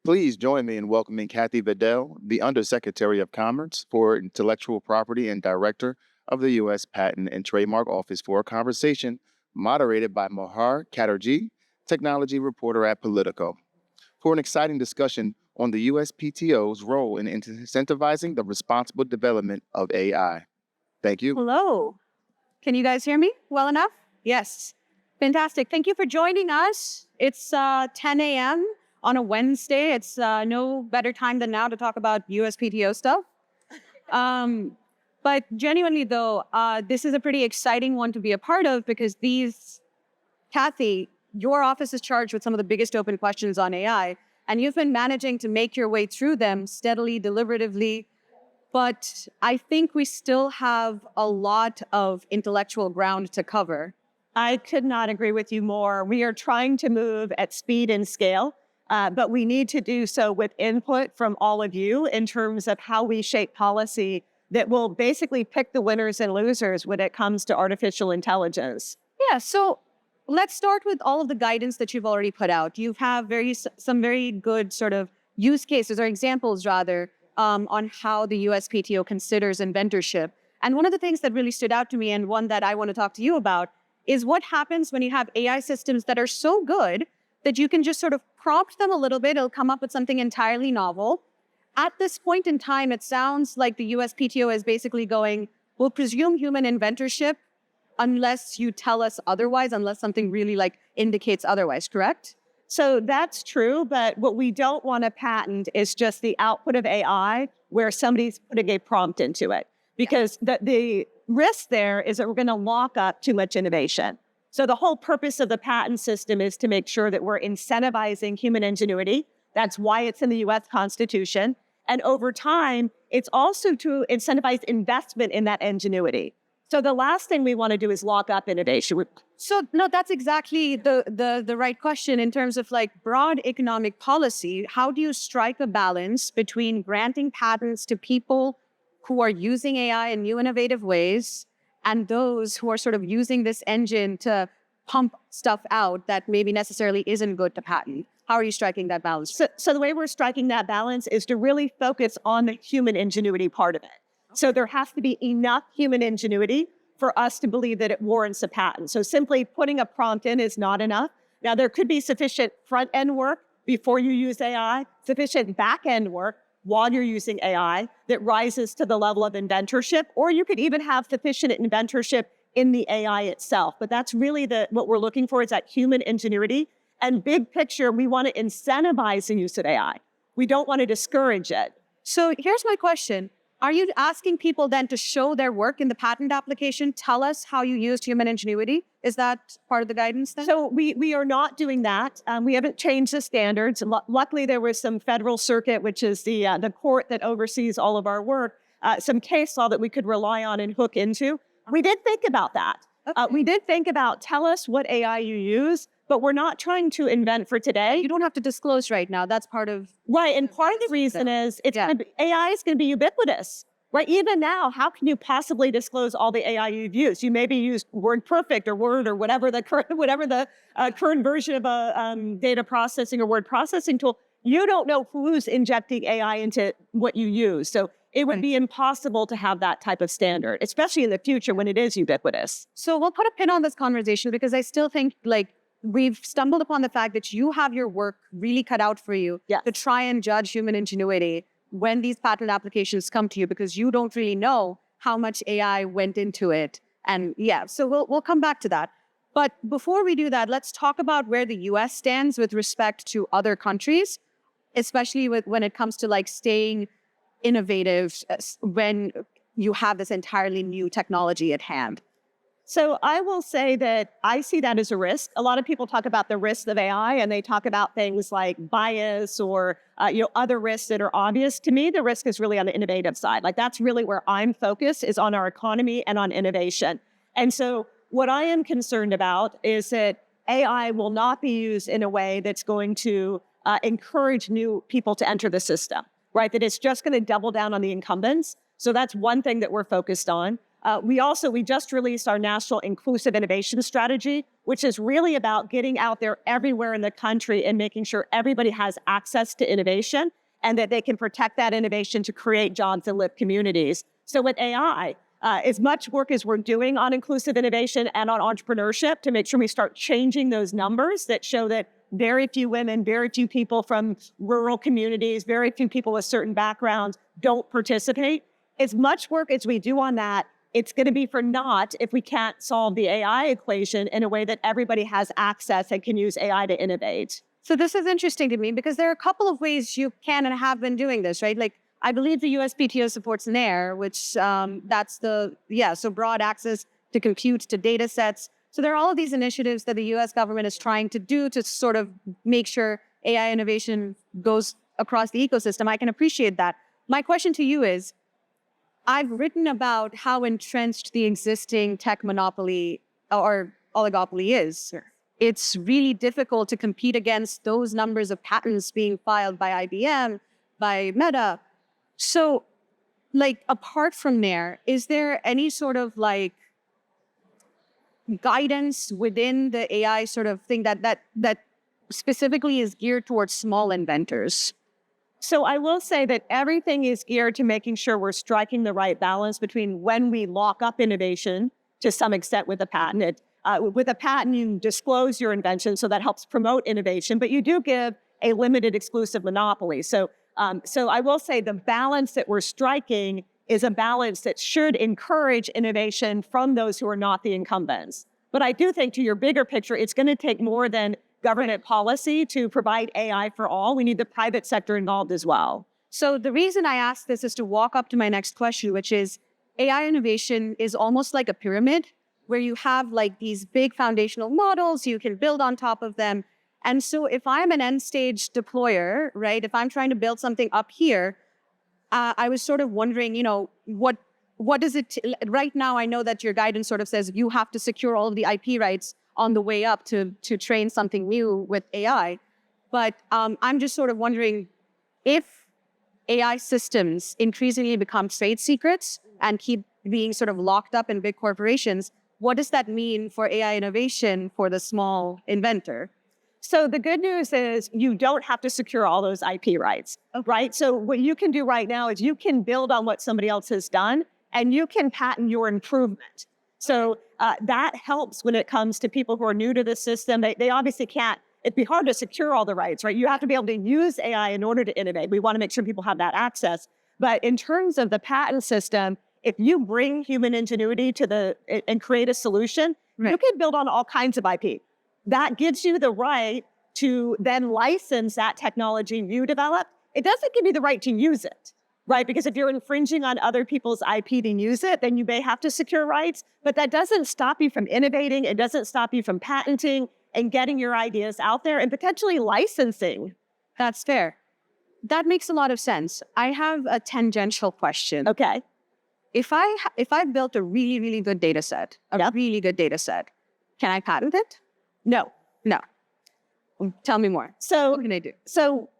Please join me in welcoming Kathi Vidal, the Undersecretary of Commerce for Intellectual Property and Director of the U.S. Patent and Trademark Office, for a conversation moderated by Mahar, Chatterjee, technology reporter at Politico, for an exciting discussion on the USPTO's role in incentivizing the responsible development of AI. Thank you. Hello. Can you guys hear me well enough? Yes. Fantastic. Thank you for joining us. It's 10 a.m. on a Wednesday. It's no better time than now to talk about USPTO stuff. But genuinely, though, this is a pretty exciting one to be a part of because Kathi, your office is charged with some of the biggest open questions on AI, and you've been managing to make your way through them steadily, deliberatively. But I think we still have a lot of intellectual ground to cover. I could not agree with you more. We are trying to move at speed and scale, but we need to do so with input from all of you in terms of how we shape policy that will basically pick the winners and losers when it comes to artificial intelligence. Yeah, so let's start with all of the guidance that you've already put out. You have some very good sort of use cases or examples, rather, on how the USPTO considers inventorship. And one of the things that really stood out to me, and one that I want to talk to you about, is what happens when you have AI systems that are so good that you can just sort of prompt them a little bit, it'll come up with something entirely novel. At this point in time, it sounds like the USPTO is basically going, we'll presume human inventorship unless you tell us otherwise, unless something really indicates otherwise, correct? So that's true, but what we don't want to patent is just the output of AI where somebody's putting a prompt into it. Because the risk there is that we're going to lock up too much innovation. So the whole purpose of the patent system is to make sure that we're incentivizing human ingenuity. That's why it's in the US Constitution. And over time, it's also to incentivize investment in that ingenuity. So the last thing we want to do is lock up innovation. So no, that's exactly the right question in terms of broad economic policy. How do you strike a balance between granting patents to people who are using AI in new innovative ways and those who are sort of using this engine to pump stuff out that maybe necessarily isn't good to patent? How are you striking that balance? So the way we're striking that balance is to really focus on the human ingenuity part of it. So there has to be enough human ingenuity for us to believe that it warrants a patent. So simply putting a prompt in is not enough. Now, there could be sufficient front-end work before you use AI, sufficient back-end work while you're using AI that rises to the level of inventorship, or you could even have sufficient inventorship in the AI itself. But that's really what we're looking for, is that human ingenuity. And big picture, we want to incentivize the use of AI. We don't want to discourage it. So here's my question. Are you asking people then to show their work in the patent application? Tell us how you used human ingenuity. Is that part of the guidance then? So we are not doing that. We haven't changed the standards. Luckily, there was some federal circuit, which is the court that oversees all of our work, some case law that we could rely on and hook into. We did think about that. Okay. We did think about, tell us what AI you use, but we're not trying to invent for today. You don't have to disclose right now. That's part of... Right, and part of the reason is AI is going to be ubiquitous. Right, even now, how can you possibly disclose all the AI you've used? You maybe used WordPerfect or Word or whatever the current version of a data processing or word processing tool. You don't know who's injecting AI into what you use. So it would be impossible to have that type of standard, especially in the future when it is ubiquitous. So we'll put a pin on this conversation because I still think we've stumbled upon the fact that you have your work really cut out for you to try and judge human ingenuity when these patent applications come to you, because you don't really know how much AI went into it. And so we'll come back to that. But before we do that, let's talk about where the US stands with respect to other countries, especially when it comes to staying innovative when you have this entirely new technology at hand. So I will say that I see that as a risk. A lot of people talk about the risks of AI, and they talk about things like bias or other risks that are obvious. To me, the risk is really on the innovative side. That's really where I'm focused, is on our economy and on innovation. And so what I am concerned about is that AI will not be used in a way that's going to encourage new people to enter the system, right? That it's just going to double down on the incumbents. So that's one thing that we're focused on. We just released our National Inclusive Innovation Strategy, which is really about getting out there everywhere in the country and making sure everybody has access to innovation and that they can protect that innovation to create jobs and lift communities. So with AI, as much work as we're doing on inclusive innovation and on entrepreneurship to make sure we start changing those numbers that show that very few women, very few people from rural communities, very few people with certain backgrounds don't participate. As much work as we do on that, it's going to be for naught if we can't solve the AI equation in a way that everybody has access and can use AI to innovate. So this is interesting to me because there are a couple of ways you can and have been doing this, right? Like, I believe the USPTO supports NAIR, which so broad access to compute, to data sets. So there are all of these initiatives that the US government is trying to do to sort of make sure AI innovation goes across the ecosystem. I can appreciate that. My question to you is, I've written about how entrenched the existing tech monopoly or oligopoly is. Sure. It's really difficult to compete against those numbers of patents being filed by IBM, by Meta. So, like, apart from there, is there any sort of like guidance within the AI sort of thing that specifically is geared towards small inventors? So I will say that everything is geared to making sure we're striking the right balance between when we lock up innovation to some extent with a patent. With a patent, you disclose your invention, so that helps promote innovation, but you do give a limited exclusive monopoly. So I will say the balance that we're striking is a balance that should encourage innovation from those who are not the incumbents. But I do think, to your bigger picture, it's going to take more than government policy to provide AI for all. We need the private sector involved as well. So the reason I ask this is to walk up to my next question, which is AI innovation is almost like a pyramid where you have like these big foundational models, you can build on top of them. And so if I'm an end stage deployer, right, if I'm trying to build something up here, I was sort of wondering, what does it, right now I know that your guidance sort of says you have to secure all of the IP rights on the way up to train something new with AI. But I'm just sort of wondering if AI systems increasingly become trade secrets and keep being sort of locked up in big corporations, what does that mean for AI innovation for the small inventor? So the good news is you don't have to secure all those IP rights, right? So what you can do right now is you can build on what somebody else has done and you can patent your improvement. So that helps when it comes to people who are new to the system. They obviously can't, it'd be hard to secure all the rights, right? You have to be able to use AI in order to innovate. We want to make sure people have that access. But in terms of the patent system, if you bring human ingenuity and create a solution, right, you can build on all kinds of IP. That gives you the right to then license that technology you develop. It doesn't give you the right to use it, right? Because if you're infringing on other people's IP to use it, then you may have to secure rights, but that doesn't stop you from innovating. It doesn't stop you from patenting and getting your ideas out there and potentially licensing. That's fair. That makes a lot of sense. I have a tangential question. Okay. If I built a really, really good data set, really good data set, can I patent it? No. Tell me more. So what can I do? So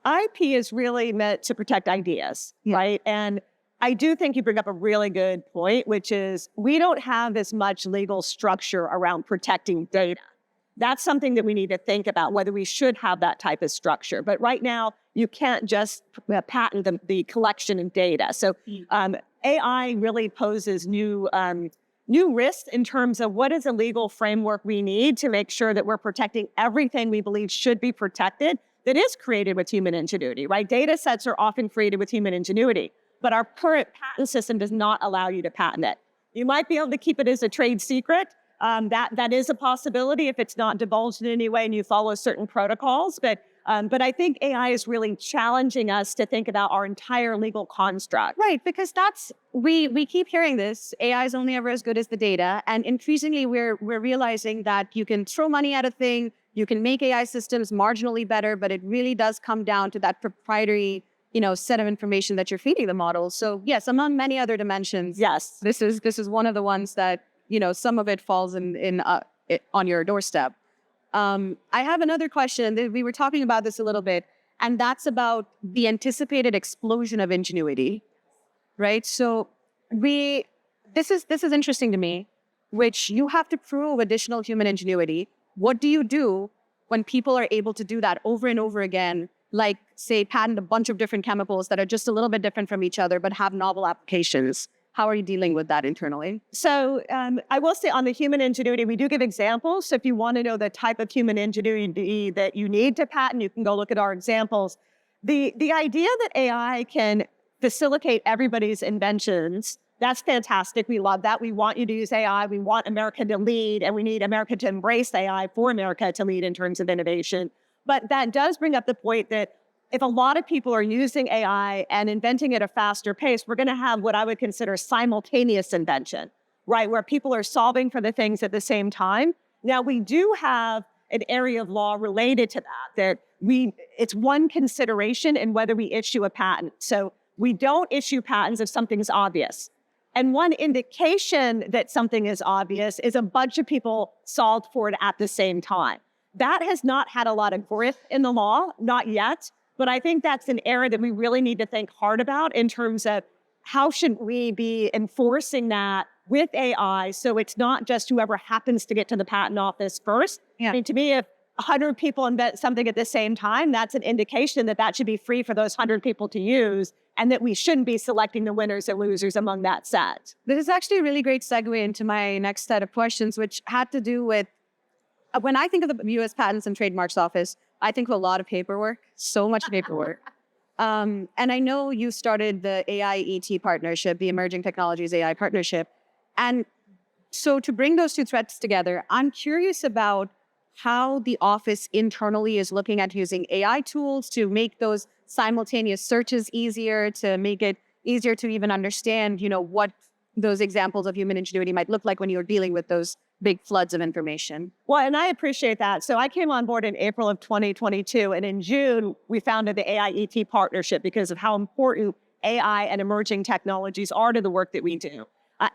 IP is really meant to protect ideas, right? And I do think you bring up a really good point, which is we don't have as much legal structure around protecting data. That's something that we need to think about, whether we should have that type of structure. But right now, you can't just patent the collection of data. So AI really poses new risks in terms of what is a legal framework we need to make sure that we're protecting everything we believe should be protected that is created with human ingenuity, right? Data sets are often created with human ingenuity, but our current patent system does not allow you to patent it. You might be able to keep it as a trade secret. That is a possibility if it's not divulged in any way and you follow certain protocols. But I think AI is really challenging us to think about our entire legal construct. Right, because we keep hearing this. AI is only ever as good as the data, and increasingly we're realizing that you can throw money at a thing, you can make AI systems marginally better, but it really does come down to that proprietary, set of information that you're feeding the model. So yes, among many other dimensions, yes, this is one of the ones that some of it falls on your doorstep. I have another question. We were talking about this a little bit, and that's about the anticipated explosion of ingenuity, right? So this is interesting to me, which you have to prove additional human ingenuity. What do you do when people are able to do that over and over again, like say patent a bunch of different chemicals that are just a little bit different from each other, but have novel applications? How are you dealing with that internally? So I will say on the human ingenuity, we do give examples. So if you want to know the type of human ingenuity that you need to patent, you can go look at our examples. The idea that AI can facilitate everybody's inventions, that's fantastic. We love that. We want you to use AI. We want America to lead, and we need America to embrace AI for America to lead in terms of innovation. But that does bring up the point that if a lot of people are using AI and inventing at a faster pace, we're going to have what I would consider simultaneous invention, right? Where people are solving for the things at the same time. Now, we do have an area of law related to that it's one consideration in whether we issue a patent. So we don't issue patents if something's obvious. And one indication that something is obvious is a bunch of people solved for it at the same time. That has not had a lot of grip in the law, not yet. But I think that's an area that we really need to think hard about in terms of how should we be enforcing that with AI so it's not just whoever happens to get to the patent office first. Yeah. I mean, to me, if 100 people invent something at the same time, that's an indication that that should be free for those 100 people to use and that we shouldn't be selecting the winners and losers among that set. This is actually a really great segue into my next set of questions, which had to do with when I think of the U.S. Patents and Trademarks Office, I think of a lot of paperwork, so much paperwork. And I know you started the AI-ET partnership, the Emerging Technologies AI partnership. And so to bring those two threads together, I'm curious about how the office internally is looking at using AI tools to make those simultaneous searches easier, to make it easier to even understand, what those examples of human ingenuity might look like when you're dealing with those big floods of information. Well, and I appreciate that. So I came on board in April of 2022, and in June, we founded the AI-ET partnership because of how important AI and emerging technologies are to the work that we do.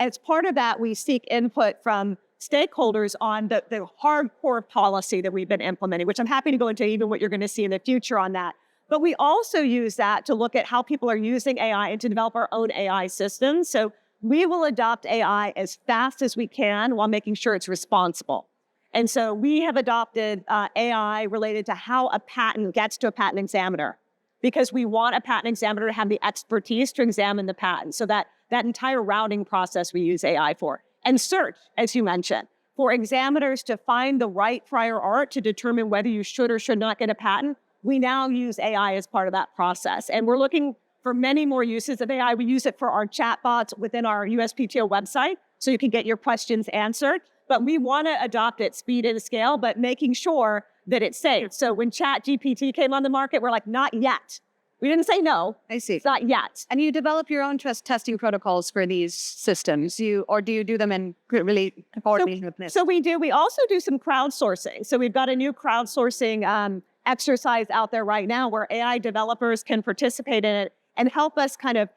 As part of that, we seek input from stakeholders on the hardcore policy that we've been implementing, which I'm happy to go into even what you're going to see in the future on that. But we also use that to look at how people are using AI and to develop our own AI systems. So we will adopt AI as fast as we can while making sure it's responsible. And so we have adopted AI related to how a patent gets to a patent examiner, because we want a patent examiner to have the expertise to examine the patent. So that entire routing process we use AI for. And search, as you mentioned, for examiners to find the right prior art to determine whether you should or should not get a patent. We now use AI as part of that process. And we're looking for many more uses of AI. We use it for our chatbots within our USPTO website, so you can get your questions answered. But we want to adopt it speed and scale, but making sure that it's safe. So when ChatGPT came on the market, we're like, not yet. We didn't say no. I see. It's not yet. And you develop your own testing protocols for these systems, or do you do them in really coordination with this? So we do. We also do some crowdsourcing. So we've got a new crowdsourcing exercise out there right now where AI developers can participate in it and help us kind of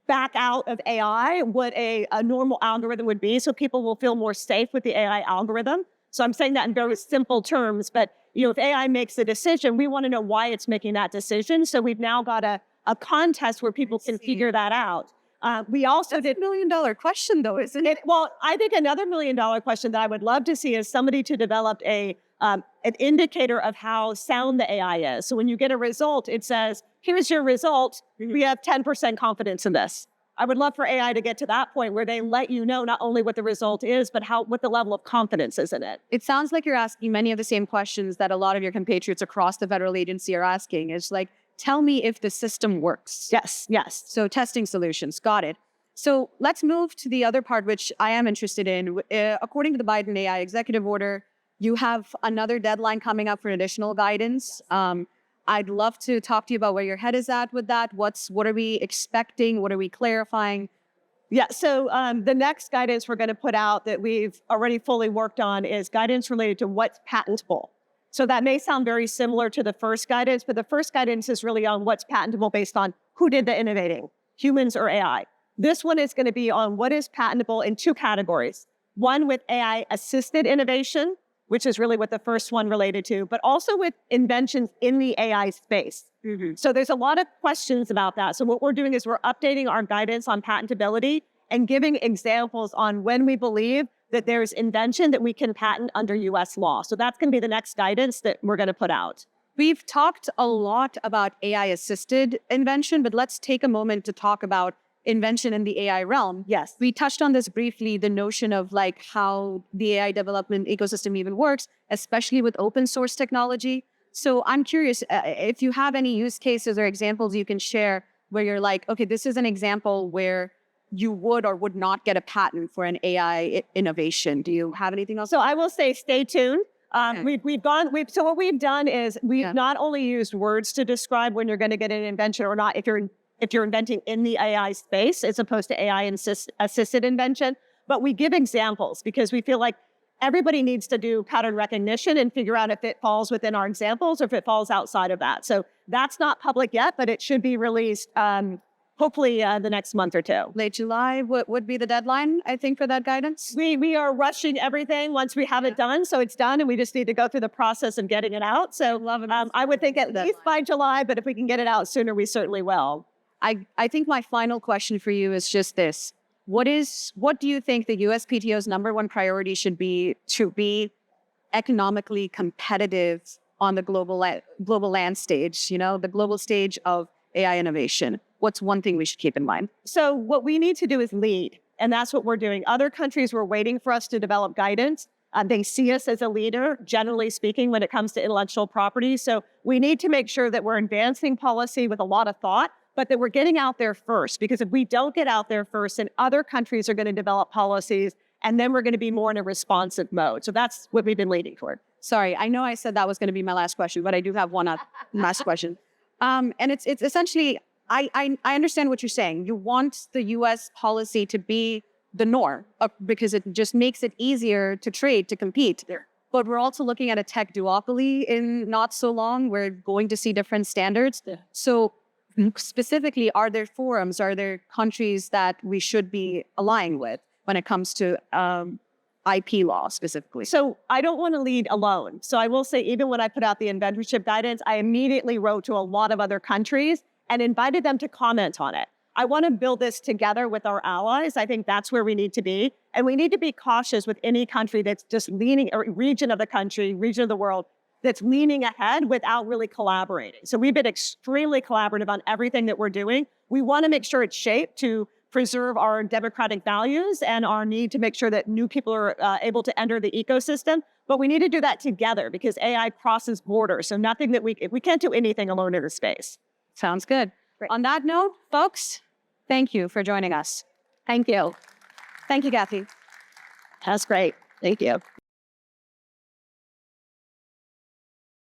back out of AI what a normal algorithm would be, so people will feel more safe with the AI algorithm. So I'm saying that in very simple terms, but if AI makes a decision, we want to know why it's making that decision. So we've now got a contest where people can figure that out. We also did $1 million question, though, isn't it? Well, I think another $1 million question that I would love to see is somebody to develop an indicator of how sound the AI is. So when you get a result, it says, here's your result. We have 10% confidence in this. I would love for AI to get to that point where they let you know not only what the result is, but what the level of confidence is in it. It sounds like you're asking many of the same questions that a lot of your compatriots across the federal agency are asking. It's like, tell me if the system works. Yes. So testing solutions, got it. So let's move to the other part, which I am interested in. According to the Biden AI executive order, you have another deadline coming up for additional guidance. I'd love to talk to you about where your head is at with that. What are we expecting? What are we clarifying? Yeah, so the next guidance we're going to put out that we've already fully worked on is guidance related to what's patentable. So that may sound very similar to the first guidance, but the first guidance is really on what's patentable based on who did the innovating, humans or AI. This one is going to be on what is patentable in two categories. One with AI-assisted innovation, which is really what the first one related to, but also with inventions in the AI space. So there's a lot of questions about that. So what we're doing is we're updating our guidance on patentability and giving examples on when we believe that there's invention that we can patent under US law. So that's going to be the next guidance that we're going to put out. We've talked a lot about AI-assisted invention, but let's take a moment to talk about invention in the AI realm. Yes. We touched on this briefly, the notion of like how the AI development ecosystem even works, especially with open source technology. So I'm curious if you have any use cases or examples you can share where you're like, okay, this is an example where you would or would not get a patent for an AI innovation. Do you have anything else? So I will say, stay tuned. So what we've done is we've not only used words to describe when you're going to get an invention or not, if you're inventing in the AI space as opposed to AI assisted invention, but we give examples because we feel like everybody needs to do pattern recognition and figure out if it falls within our examples or if it falls outside of that. So that's not public yet, but it should be released hopefully the next month or two. Late July would be the deadline, I think, for that guidance? We are rushing everything once we have it done. So it's done and we just need to go through the process of getting it out. So I would think at least by July, but if we can get it out sooner, we certainly will. I think my final question for you is just this. What do you think the USPTO's number one priority should be to be economically competitive on the global land stage, the global stage of AI innovation? What's one thing we should keep in mind? So what we need to do is lead, and that's what we're doing. Other countries were waiting for us to develop guidance. They see us as a leader, generally speaking, when it comes to intellectual property. So we need to make sure that we're advancing policy with a lot of thought, but that we're getting out there first. Because if we don't get out there first, then other countries are going to develop policies, and then we're going to be more in a responsive mode. So that's what we've been leading toward. Sorry, I know I said that was going to be my last question, but I do have one last question. And it's essentially, I understand what you're saying. You want the U.S. policy to be the norm because it just makes it easier to trade, to compete. But we're also looking at a tech duopoly in not so long. We're going to see different standards. So specifically, are there forums, are there countries that we should be aligning with when it comes to IP law specifically? So I don't want to lead alone. So I will say, even when I put out the inventorship guidance, I immediately wrote to a lot of other countries and invited them to comment on it. I want to build this together with our allies. I think that's where we need to be. And we need to be cautious with any country that's just leaning, or region of the country, region of the world, that's leaning ahead without really collaborating. So we've been extremely collaborative on everything that we're doing. We want to make sure it's shaped to preserve our democratic values and our need to make sure that new people are able to enter the ecosystem. But we need to do that together because AI crosses borders. So nothing that we can't do anything alone in the space. Sounds good. Great. On that note, folks, thank you for joining us. Thank you. Thank you, Kathi. That's great. Thank you.